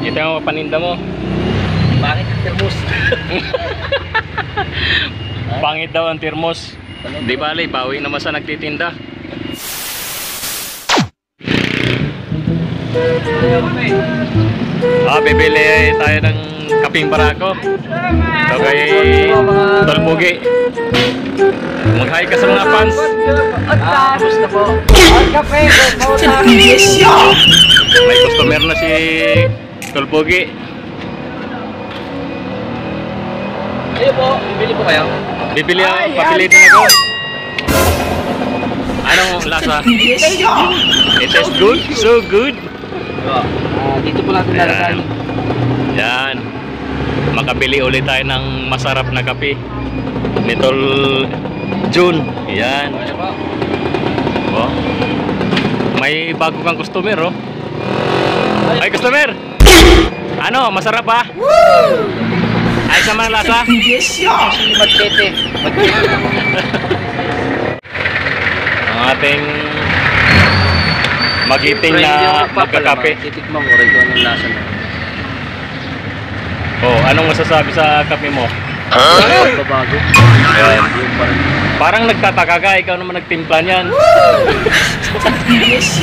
Ito yung paninda mo. Bakit ang termos? Pangit daw ang termos. Di bale, bawi naman sa nagtitinda. Bibili tayo ng kaping barako. So kay Tolbugi. Mag-hi ka sa mga fans. Gusto po. Kape, May customer na si Tolbugi. Ayo po, bibili po kayo. Bibili ako, papili din ako. Anong lasa? It tastes good? So good? Dito po natin lalasan. Yan. Makabili ulit tayo ng masarap na kape. Nitol June. Yan. Oh. May bago kang customer, oh. Ay, customer! Ano, masarap ba? Ayos naman ang lasa? Magkete. Ang ating magiting na magkakape. Titikman ko rin kung anong lasa na. Oh, anong masasabi sa kape mo? Babago. Yan. Parang nagtataka ka, ikaw naman nagtimpla niyan.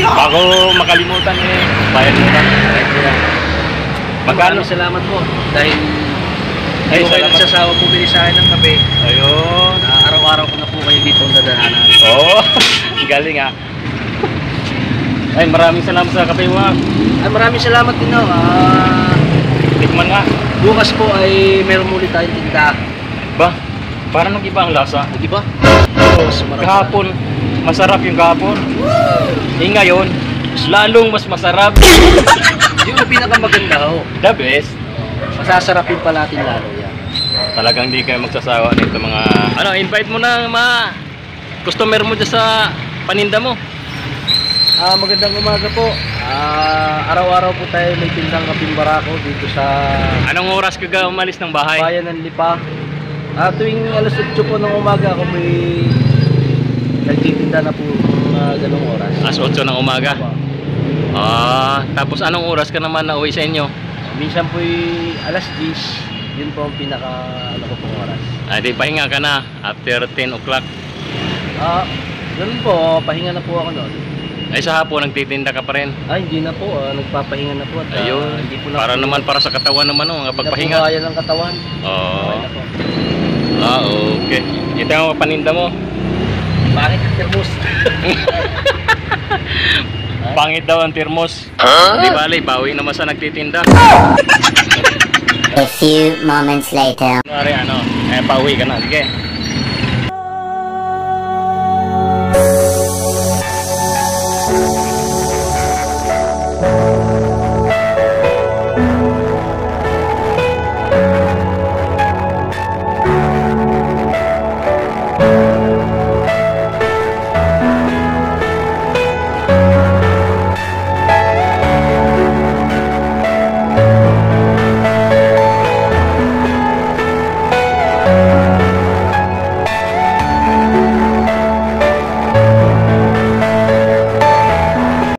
Bago makalimutan eh, bayad mo na. Magkano? Maraming salamat po dahil Ay, hindi ko kayo salamat. nagsasawa bumili sa akin ng kape. Ayun. Araw-araw ko na po kayo dito ang dadaanan. Oo, galing ah. Ay, maraming salamat sa kape mo ah. Ay, maraming salamat din no. Tikman nga. Bukas po ay meron muli tayong tinda. Ba, parang nag-iba ang lasa. Di ba? Kahapon, masarap yung kahapon. Eh ngayon, lalong mas masarap. Yung pinakamaganda ho. The best. Masasarapin pa natin lalo yan. Talagang di kayo magsasawa nito mga... Ano, invite mo na mga customer mo dyan sa paninda mo. Magandang umaga po. Araw-araw po tayo may tindang kaping barako dito sa Anong oras ka umalis ng bahay? bayan ng Lipa. Tuwing alas 8 po ng umaga ako may nagtitinda na po ganong oras. Alas 8 ng umaga. Tapos anong oras ka naman na uwi sa inyo? Minsan po alas 10. Yun po ang pinaka ano ko pong oras. Di pahinga ka na after 10 o'clock. Ganun po, pahinga na po ako noon. Ay sa hapon nagtitinda ka pa rin. Hindi na po, nagpapahinga na po at Ayun, hindi po na para po, naman para sa katawan naman mga pagpahinga. Hindi na po kaya ng katawan. Oo. Okay na po. Okay. Ito yung paninda mo. Bakit ang termos? Pangit daw ang termos. Di bale, bawi naman sa nagtitinda. A few moments later. Kunwari pauwi ka na. Sige.